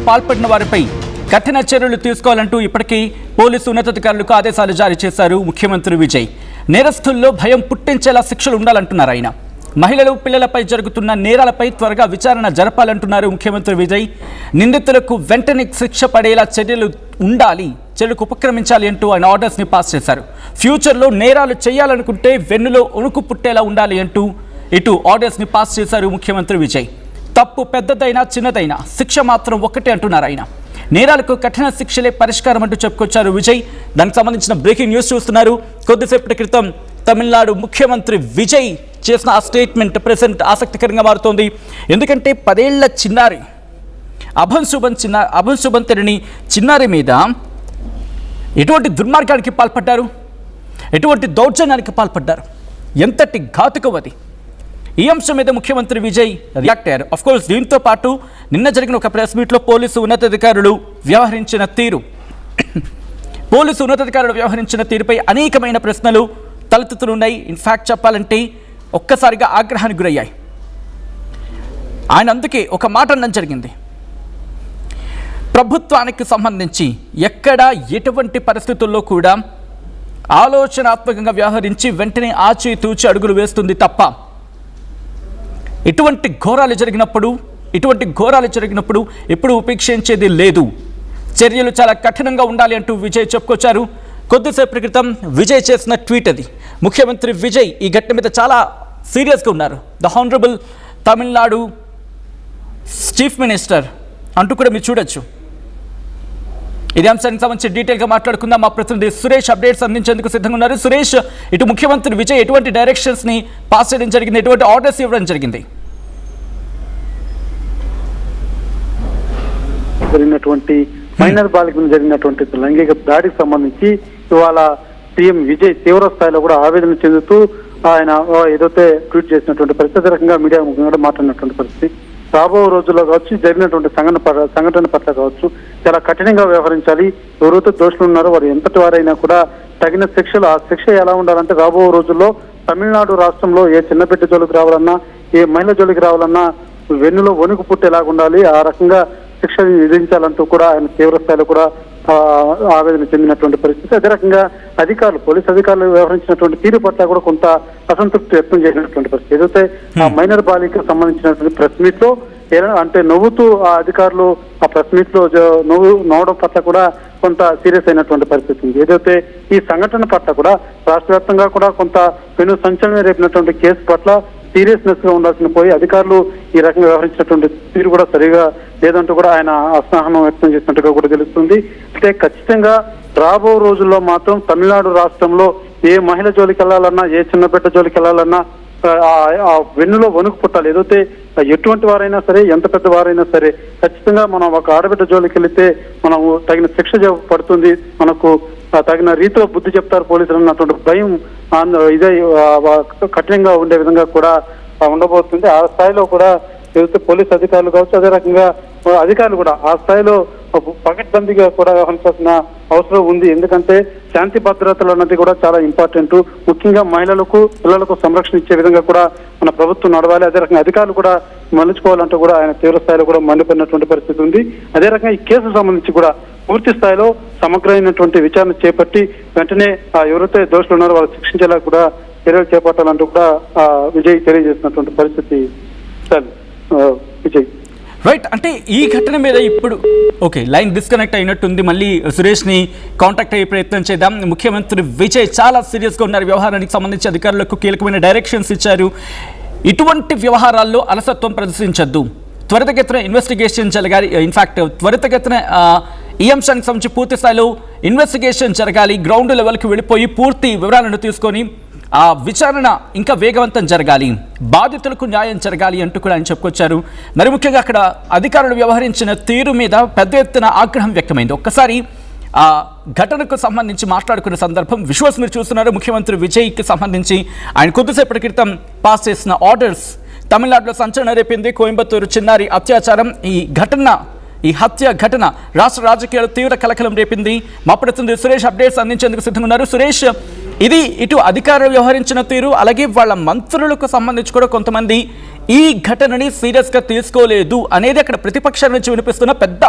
పాల్పడిన వారిపై కఠిన చర్యలు తీసుకోవాలంటూ ఇప్పటికీ పోలీసు ఉన్నతాధికారులకు ఆదేశాలు జారీ చేశారు ముఖ్యమంత్రి విజయ్. నేరస్తుల్లో భయం పుట్టించేలా శిక్షలు ఉండాలంటున్నారు ఆయన. మహిళలు పిల్లలపై జరుగుతున్న నేరాలపై త్వరగా విచారణ జరపాలంటున్నారు ముఖ్యమంత్రి విజయ్. నిందితులకు వెంటనే శిక్ష పడేలా చర్యలకు ఉపక్రమించాలి అంటూ ఆయన ఆర్డర్స్ని పాస్ చేశారు. ఫ్యూచర్లో నేరాలు చేయాలనుకుంటే వెన్నులో వణుకు పుట్టేలా ఉండాలి అంటూ ఇటు ఆర్డర్స్ని పాస్ చేశారు ముఖ్యమంత్రి విజయ్. తప్పు పెద్దదైనా చిన్నదైనా శిక్ష మాత్రం ఒక్కటే అంటున్నారు ఆయన. నేరాలకు కఠిన శిక్షలే పరిష్కారం అంటూ చెప్పుకొచ్చారు విజయ్. దానికి సంబంధించిన బ్రేకింగ్ న్యూస్ చూస్తున్నారు. కొద్దిసేపటి క్రితం తమిళనాడు ముఖ్యమంత్రి విజయ్ చేసిన ఆ స్టేట్మెంట్ ప్రెసెంట్ ఆసక్తికరంగా మారుతోంది. ఎందుకంటే 10 ఏళ్ల చిన్నారి అభన్ సుబంతరిని చిన్నారి మీద ఎటువంటి దుర్మార్గానికి పాల్పడ్డారు, ఎటువంటి దౌర్జన్యానికి పాల్పడ్డారు, ఎంతటి ఘాతుకం అది. ఈ అంశం మీద ముఖ్యమంత్రి విజయ్ రియాక్ట్ అయ్యారు. అఫ్కోర్స్ దీంతో పాటు నిన్న జరిగిన ఒక ప్రెస్ మీట్లో పోలీసు ఉన్నతాధికారులు వ్యవహరించిన తీరుపై అనేకమైన ప్రశ్నలు తలెత్తుతున్నాయి. ఇన్ఫ్యాక్ట్ చెప్పాలంటే ఒక్కసారిగా ఆగ్రహానికి గురయ్యాయి. ఆయన అందుకే ఒక మాట అనడం జరిగింది. ప్రభుత్వానికి సంబంధించి ఎక్కడ ఎటువంటి పరిస్థితుల్లో కూడా ఆలోచనాత్మకంగా వ్యవహరించి వెంటనే ఆచితూచి అడుగులు వేస్తుంది తప్ప ఇటువంటి ఘోరాలు జరిగినప్పుడు ఎప్పుడు ఉపేక్షించేది లేదు. చర్యలు చాలా కఠినంగా ఉండాలి అంటూ విజయ్ చెప్పుకొచ్చారు. కొద్దిసేపటి క్రితం విజయ్ చేసిన ట్వీట్ అది. ముఖ్యమంత్రి విజయ్ ఈ ఘటన మీద చాలా సీరియస్గా ఉన్నారు. The honourable Tamil Nadu chief minister అంటూ కూడా మీరు చూడొచ్చు. ఇదే అంశానికి సంబంధించి డీటెయిల్గా మాట్లాడుకుందాం. మా ప్రతినిధి సురేష్ అప్డేట్స్ అందించేందుకు సిద్ధంగా ఉన్నారు. సురేష్, ఇటు ముఖ్యమంత్రి విజయ్ ఎటువంటి డైరెక్షన్స్ని పాస్ చేయడం జరిగింది, ఎటువంటి ఆర్డర్స్ ఇవ్వడం జరిగింది? జరిగినటువంటి మైనర్ బాలికను జరిగినటువంటి లైంగిక దాడికి సంబంధించి ఇవాళ సీఎం విజయ్ తీవ్ర స్థాయిలో కూడా ఆవేదన చెందుతూ ఆయన ఏదైతే ట్వీట్ చేసినటువంటి పరిస్థితి రకంగా మీడియా ముఖ్యంగా మాట్లాడినటువంటి పరిస్థితి. రాబో రోజుల్లో కావచ్చు జరిగినటువంటి సంఘటన పట్ల కావచ్చు చాలా కఠినంగా వ్యవహరించాలి. ఎవరైతే దోషులు ఉన్నారో వారు ఎంతటి వారైనా కూడా తగిన శిక్షలు, ఆ శిక్ష ఎలా ఉండాలంటే రాబో రోజుల్లో తమిళనాడు రాష్ట్రంలో ఏ చిన్న బిడ్డ జోలికి రావాలన్నా, ఏ మహిళ జోలికి రావాలన్నా వెన్నులో వణుకు పుట్టేలాగా ఉండాలి. ఆ రకంగా శిక్ష విధించాలంటూ కూడా ఆయన తీవ్ర స్థాయిలో కూడా ఆవేదన చెందినటువంటి పరిస్థితి. అదే రకంగా పోలీసు అధికారులు వ్యవహరించినటువంటి తీరు పట్ల కూడా కొంత అసంతృప్తి వ్యక్తం చేసినటువంటి పరిస్థితి. ఏదైతే ఆ మైనర్ బాలికకు సంబంధించినటువంటి ప్రెస్ మీట్ లో అంటే నవ్వుతూ ఆ అధికారులు ఆ ప్రెస్ మీట్ లో నవ్వడం పట్ల కూడా కొంత సీరియస్ అయినటువంటి పరిస్థితి ఉంది. ఏదైతే ఈ సంఘటన పట్ల కూడా రాష్ట్ర వ్యాప్తంగా కూడా కొంత పెను సంచలనం రేపినటువంటి కేసు పట్ల సీరియస్నెస్ గా ఉండాల్సిన పోయి అధికారులు ఈ రకంగా వ్యవహరించినటువంటి తీరు కూడా సరిగా లేదంటూ కూడా ఆయన అసహనం వ్యక్తం చేసినట్టుగా కూడా తెలుస్తుంది. అయితే ఖచ్చితంగా రాబో రోజుల్లో మాత్రం తమిళనాడు రాష్ట్రంలో ఏ మహిళ జోలికి వెళ్ళాలన్నా, ఏ చిన్న బిడ్డ జోలికి వెళ్ళాలన్నా ఆ వెన్నులో వణుకు పుట్టాలి. ఏదైతే ఎటువంటి వారైనా సరే, ఎంత పెద్ద వారైనా సరే ఖచ్చితంగా మనం ఒక ఆడబిడ్డ జోలికి వెళితే మనం తగిన శిక్ష పడుతుంది, మనకు తగిన రీతిలో బుద్ధి చెప్తారు పోలీసులు అన్నటువంటి భయం ఇదే కఠినంగా ఉండే విధంగా కూడా ఉండబోతుంది. ఆ స్థాయిలో కూడా ఏదైతే పోలీసు అధికారులు కావచ్చు, అదే రకంగా అధికారులు కూడా ఆ స్థాయిలో పకడ్బందీగా కూడా వ్యవహరించాల్సిన అవసరం ఉంది. ఎందుకంటే శాంతి భద్రతలు అన్నది కూడా చాలా ఇంపార్టెంట్. ముఖ్యంగా మహిళలకు, పిల్లలకు సంరక్షణ ఇచ్చే విధంగా కూడా మన ప్రభుత్వం నడవాలి. అదే రకంగా అధికారులు కూడా మలుచుకోవాలంటూ కూడా ఆయన తీవ్ర స్థాయిలో కూడా మండిపోయినటువంటి పరిస్థితి ఉంది. అదే రకంగా ఈ కేసుకు సంబంధించి కూడా పూర్తి స్థాయిలో సమగ్రమైనటువంటి విచారణ చేపట్టి వెంటనే ఎవరైతే దోషులు ఉన్నారో వాళ్ళు శిక్షించేలా కూడా చర్యలు చేపట్టాలంటూ కూడా విజయ్ తెలియజేసినటువంటి పరిస్థితి. విజయ్ రైట్, అంటే ఈ ఘటన మీద ఇప్పుడు లైన్ డిస్కనెక్ట్ అయినట్టుంది. మళ్ళీ సురేష్ని కాంటాక్ట్ అయ్యే ప్రయత్నం చేద్దాం. ముఖ్యమంత్రి విజయ్ చాలా సీరియస్గా ఉన్నారు. వ్యవహారానికి సంబంధించి అధికారులకు కీలకమైన డైరెక్షన్స్ ఇచ్చారు. ఇటువంటి వ్యవహారాల్లో అలసత్వం ప్రదర్శించద్దు, త్వరితగతిన ఇన్వెస్టిగేషన్ జరగాలి. ఇన్ఫ్యాక్ట్ త్వరితగతిన ఈ అంశానికి సంబంధించి పూర్తి స్థాయిలో ఇన్వెస్టిగేషన్ జరగాలి. గ్రౌండ్ లెవెల్కి వెళ్ళిపోయి పూర్తి వివరాలను తీసుకొని ఆ విచారణ ఇంకా వేగవంతం జరగాలి, బాధితులకు న్యాయం జరగాలి అంటూ కూడా ఆయన చెప్పుకొచ్చారు. మరి ముఖ్యంగా అక్కడ అధికారులు వ్యవహరించిన తీరు మీద పెద్ద ఎత్తున ఆగ్రహం వ్యక్తమైంది. ఒక్కసారి ఆ ఘటనకు సంబంధించి మాట్లాడుకున్న సందర్భం విజువల్స్ మీరు చూస్తున్నారు. ముఖ్యమంత్రి విజయ్కి సంబంధించి ఆయన కొద్దిసేపటి క్రితం పాస్ చేసిన ఆర్డర్స్ తమిళనాడులో సంచలనం రేపింది. కోయంబత్తూరు చిన్నారి అత్యాచారం, ఈ హత్య ఘటన రాష్ట్ర రాజకీయాలు తీవ్ర కలకలం రేపింది. మా ప్రతినిధి సురేష్ అప్డేట్స్ అందించేందుకు సిద్ధంగా ఉన్నారు. సురేష్, ఇది ఇటు అధికారులు వ్యవహరించిన తీరు, అలాగే వాళ్ళ మంత్రులకు సంబంధించి కూడా కొంతమంది ఈ ఘటనని సీరియస్గా తీసుకోలేదు అనేది అక్కడ ప్రతిపక్షాల నుంచి వినిపిస్తున్న పెద్ద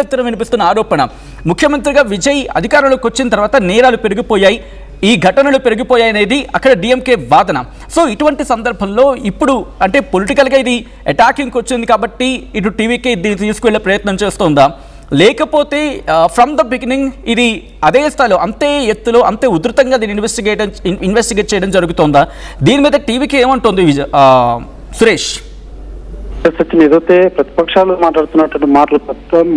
ఎత్తున వినిపిస్తున్న ఆరోపణ. ముఖ్యమంత్రిగా విజయ్ అధికారంలోకి వచ్చిన తర్వాత నేరాలు పెరిగిపోయాయి, ఈ ఘటనలు పెరిగిపోయాయి అనేది అక్కడ డిఎంకే వాదన. సో ఇటువంటి సందర్భంలో ఇప్పుడు అంటే పొలిటికల్గా ఇది అటాకింగ్కి వచ్చింది కాబట్టి ఇటు టీవీకే దీన్ని తీసుకువెళ్ళే ప్రయత్నం చేస్తోందా, లేకపోతే ఫ్రమ్ ద బిగినింగ్ ఇది అదే స్థాయిలో అంతే ఎత్తులో అంతే ఉధృతంగా దీన్ని ఇన్వెస్టిగేట్ చేయడం జరుగుతోందా? దీని మీద టీవీకి ఏమంటుంది సురేష్? సచిన్, ఏదైతే ప్రతిపక్షాలు మాట్లాడుతున్నటువంటి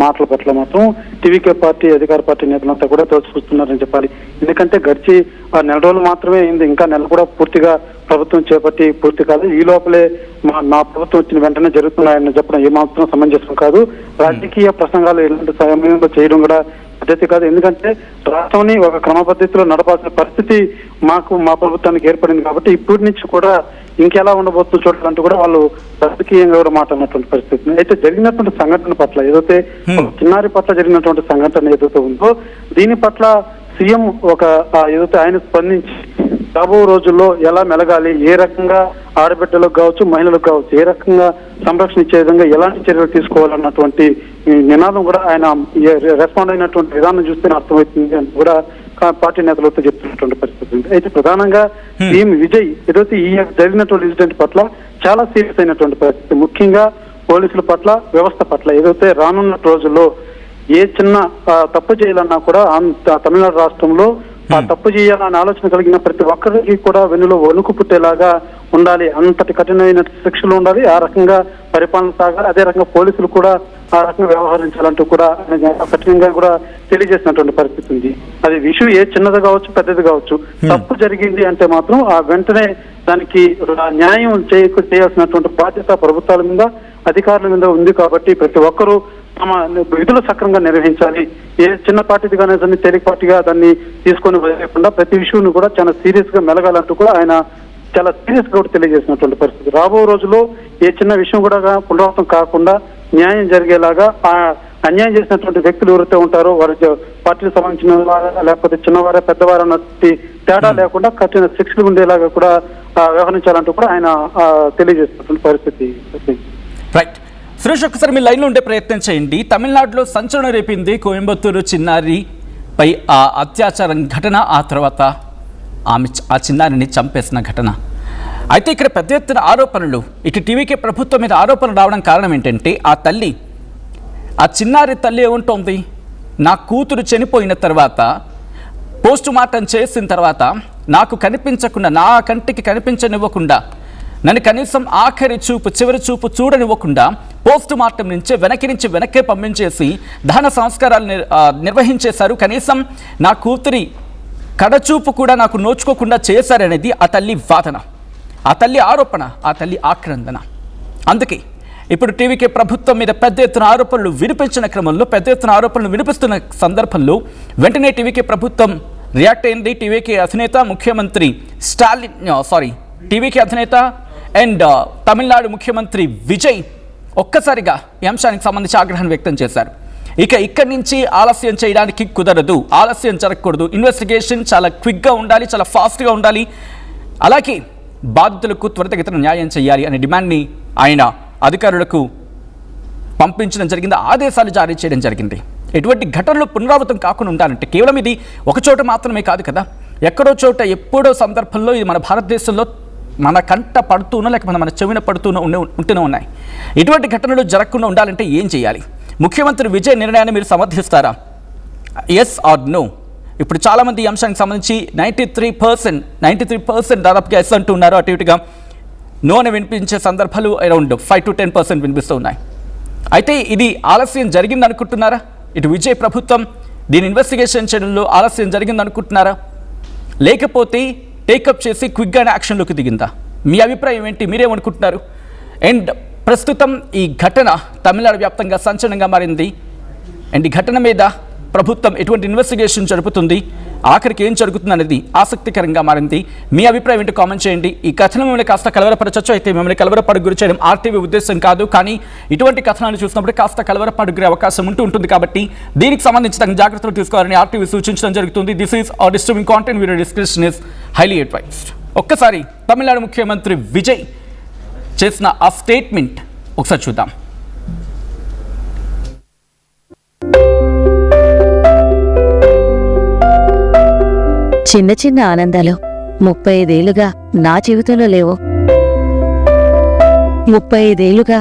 మాటల పట్ల మాత్రం టీవీకే పార్టీ అధికార పార్టీ నేతలంతా కూడా తోసిపుస్తున్నారని చెప్పాలి. ఎందుకంటే గడిచి 4 రోజులు మాత్రమే అయింది, ఇంకా నెల కూడా పూర్తిగా ప్రభుత్వం చేపట్టి పూర్తి కాదు. ఈ లోపలే నా ప్రభుత్వం వచ్చిన వెంటనే జరుగుతున్నాయని చెప్పడం ఏమాత్రం సమంజసం కాదు. రాజకీయ ప్రసంగాలు ఇలాంటి సమయంలో చేయడం కూడా పద్ధతి కాదు. ఎందుకంటే రాష్ట్రాన్ని ఒక క్రమ పద్ధతిలో నడపాల్సిన పరిస్థితి మా ప్రభుత్వానికి ఏర్పడింది కాబట్టి ఇప్పటి నుంచి కూడా ఇంకెలా ఉండబోతుందో చూడాలంటూ కూడా వాళ్ళు రాజకీయంగా కూడా మాట్లాడినటువంటి పరిస్థితి. అయితే జరిగినటువంటి సంఘటన పట్ల ఏదైతే చిన్నారి పట్ల జరిగినటువంటి సంఘటన ఏదైతే ఉందో దీని పట్ల సీఎం ఏదైతే ఆయన స్పందించి రాబో రోజుల్లో ఎలా మెలగాలి, ఏ రకంగా ఆడబిడ్డలకు కావచ్చు మహిళలకు కావచ్చు ఏ రకంగా సంరక్షణ ఇచ్చే విధంగా ఎలాంటి చర్యలు తీసుకోవాలన్నటువంటి నినాదం కూడా ఆయన రెస్పాండ్ అయినటువంటి విధానం చూస్తేనే అర్థమవుతుంది అని కూడా పార్టీ నేతలతో చెప్తున్నటువంటి పరిస్థితి ఉంది. అయితే ప్రధానంగా సీఎం విజయ్ ఏదైతే ఈ జరిగినటువంటి ఇన్సిడెంట్ పట్ల చాలా సీరియస్ అయినటువంటి పరిస్థితి, ముఖ్యంగా పోలీసుల పట్ల వ్యవస్థ పట్ల ఏదైతే రానున్న రోజుల్లో ఏ చిన్న తప్పు చేయాలన్నా కూడా తమిళనాడు రాష్ట్రంలో ఆ తప్పు చేయాలనే ఆలోచన కలిగిన ప్రతి ఒక్కరికి కూడా వెన్నులో వణుకు పుట్టేలాగా ఉండాలి, అంతటి కఠినమైన శిక్షలు ఉండాలి, ఆ రకంగా పరిపాలన సాగాలి, అదే రకంగా పోలీసులు కూడా ఆ రకంగా వ్యవహరించాలంటూ కూడా కఠినంగా కూడా తెలియజేసినటువంటి పరిస్థితి ఉంది. అది విషయం ఏ చిన్నది కావచ్చు పెద్దది కావచ్చు, తప్పు జరిగింది అంటే మాత్రం ఆ వెంటనే దానికి న్యాయం చేయాల్సినటువంటి బాధ్యత ప్రభుత్వాల మీద అధికారుల మీద ఉంది. కాబట్టి ప్రతి ఒక్కరూ తమ విధులు సక్రమంగా నిర్వహించాలి. ఏ చిన్న పార్టీది కానీ దాన్ని తేలికపాటిగా దాన్ని తీసుకొని వదిలేకుండా ప్రతి విషయాన్ని కూడా చాలా సీరియస్ గా మెలగాలంటూ కూడా ఆయన చాలా సీరియస్ గా కూడా తెలియజేసినటువంటి పరిస్థితి. రాబో రోజుల్లో ఏ చిన్న విషయం కూడా పునరావృతం కాకుండా న్యాయం జరిగేలాగా ఆ అన్యాయం చేసినటువంటి వ్యక్తులు ఎవరైతే ఉంటారో వారి పార్టీకి సంబంధించిన వారా లేకపోతే చిన్నవారా పెద్దవారా అన్నటువంటి తేడా లేకుండా కఠిన శిక్షలు ఉండేలాగా కూడా వ్యవహరించాలంటూ కూడా ఆయన తెలియజేసినటువంటి పరిస్థితి. రైట్ సురేష్, ఒక్కసారి మీ లైన్లో ఉండే ప్రయత్నం చేయండి. తమిళనాడులో సంచలనం రేపింది కోయంబత్తూరు చిన్నారిపై ఆ అత్యాచారం ఘటన, ఆ తర్వాత ఆ చిన్నారిని చంపేసిన ఘటన. అయితే ఇక్కడ పెద్ద ఎత్తున ఆరోపణలు ఇటు టీవీకే ప్రభుత్వం మీద ఆరోపణలు రావడం కారణం ఏంటంటే ఆ చిన్నారి తల్లి ఏముంటోంది, నా కూతురు చనిపోయిన తర్వాత పోస్ట్ మార్టం చేసిన తర్వాత నాకు కనిపించకుండా, నా కంటికి కనిపించనివ్వకుండా, నన్ను కనీసం ఆఖరి చూపు చివరి చూపు చూడనివ్వకుండా పోస్ట్ మార్టం నుంచి వెనక్కే పంపించేసి దహన సంస్కారాలు నిర్వహించేశారు. కనీసం నా కూతురి కడచూపు కూడా నాకు నోచుకోకుండా చేశారనేది ఆ తల్లి వాదన, ఆ తల్లి ఆరోపణ, ఆ తల్లి ఆక్రందన. అందుకే ఇప్పుడు టీవీకే ప్రభుత్వం మీద పెద్ద ఎత్తున ఆరోపణలు వినిపించిన క్రమంలో, పెద్ద ఎత్తున ఆరోపణలు వినిపిస్తున్న సందర్భంలో వెంటనే టీవీకే ప్రభుత్వం రియాక్ట్ అయింది. టీవీకే అధినేత ముఖ్యమంత్రి టీవీకే అధినేత అండ్ తమిళనాడు ముఖ్యమంత్రి విజయ్ ఒక్కసారిగా ఈ అంశానికి సంబంధించి ఆగ్రహం వ్యక్తం చేశారు. ఇక్కడి నుంచి ఆలస్యం చేయడానికి కుదరదు, ఆలస్యం జరగకూడదు, ఇన్వెస్టిగేషన్ చాలా క్విక్గా ఉండాలి, చాలా ఫాస్ట్గా ఉండాలి, అలాగే బాధితులకు త్వరితగతిన న్యాయం చేయాలి అనే డిమాండ్ని ఆయన అధికారులకు పంపించడం జరిగింది, ఆదేశాలు జారీ చేయడం జరిగింది. ఎటువంటి ఘటనలు పునరావృతం కాకుండా ఉండాలంటే కేవలం ఇది ఒక చోట మాత్రమే కాదు కదా, ఎక్కడో చోట ఎప్పుడో సందర్భంలో ఇది మన భారతదేశంలో మన కంట పడుతూనో లేకపోతే మన చెవిన పడుతూనో ఉంటూనే ఉన్నాయి. ఇటువంటి ఘటనలు జరగకుండా ఉండాలంటే ఏం చేయాలి? ముఖ్యమంత్రి విజయ్ నిర్ణయాన్ని మీరు సమర్థిస్తారా? Yes are no? ఇప్పుడు చాలామంది ఈ అంశానికి సంబంధించి 93% దాదాపుగా ఎస్ అంటున్నారు, అటు ఇటుగా నో అని వినిపించే సందర్భాలు అరౌండ్ 5 to 10% వినిపిస్తూ ఉన్నాయి. అయితే ఇది ఆలస్యం జరిగింది అనుకుంటున్నారా? ఇటు విజయ్ ప్రభుత్వం దీని ఇన్వెస్టిగేషన్ చేయడంలో ఆలస్యం జరిగింది అనుకుంటున్నారా, లేకపోతే టేకప్ చేసి క్విక్గానే యాక్షన్లోకి దిగిందా? మీ అభిప్రాయం ఏంటి? మీరేమనుకుంటున్నారు? అండ్ ప్రస్తుతం ఈ ఘటన తమిళనాడు వ్యాప్తంగా సంచలనంగా మారింది. అండ్ ఈ ఘటన మీద ప్రభుత్వం ఎటువంటి ఇన్వెస్టిగేషన్ జరుపుతుంది, ఆఖరికి ఏం జరుగుతుంది అనేది ఆసక్తికరంగా మారింది. మీ అభిప్రాయం ఏంటో కామెంట్ చేయండి. ఈ కథనం మిమ్మల్ని కాస్త కలవరపరచచ్చు, అయితే మిమ్మల్ని కలవరపడుగు గురి చేయడం ఆర్టీవీ ఉద్దేశం కాదు, కానీ ఇటువంటి కథనాలు చూసినప్పుడు కాస్త కలవరపడుగురే అవకాశం ఉంటుంది కాబట్టి దీనికి సంబంధించి తగిన జాగ్రత్తలు తీసుకోవాలని ఆర్టీవీ సూచించడం జరుగుతుంది. This is a disturbing content, video description is highly advised. ఒక్కసారి తమిళనాడు ముఖ్యమంత్రి విజయ్ చేసిన ఆ స్టేట్మెంట్ ఒకసారి చూద్దాం. చిన్న చిన్న ఆనందాలు 35 ఏళ్లుగా నా జీవితంలో లేవు. 35 ఏళ్లుగా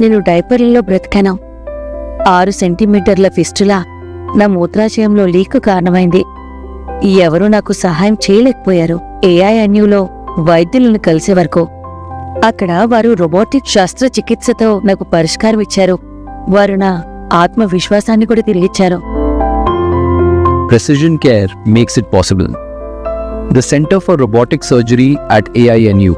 నేను డైపర్లలో బ్రతికాను. 6 సెంటీమీటర్ల ఫిస్టులా నా మూత్రాశయంలో లీకు కారణమైంది. ఎవరూ నాకు సహాయం చేయలేకపోయారు. AINUలో వైద్యులను కలిసే వరకు. అక్కడ వారు రోబోటిక్ శస్త్రచికిత్సతో నాకు పరిష్కారం ఇచ్చారు. వారు నా ఆత్మవిశ్వాసాన్ని కూడా తిరిగిచ్చారు. Precision care makes it possible. The Center for Robotic Surgery at AINU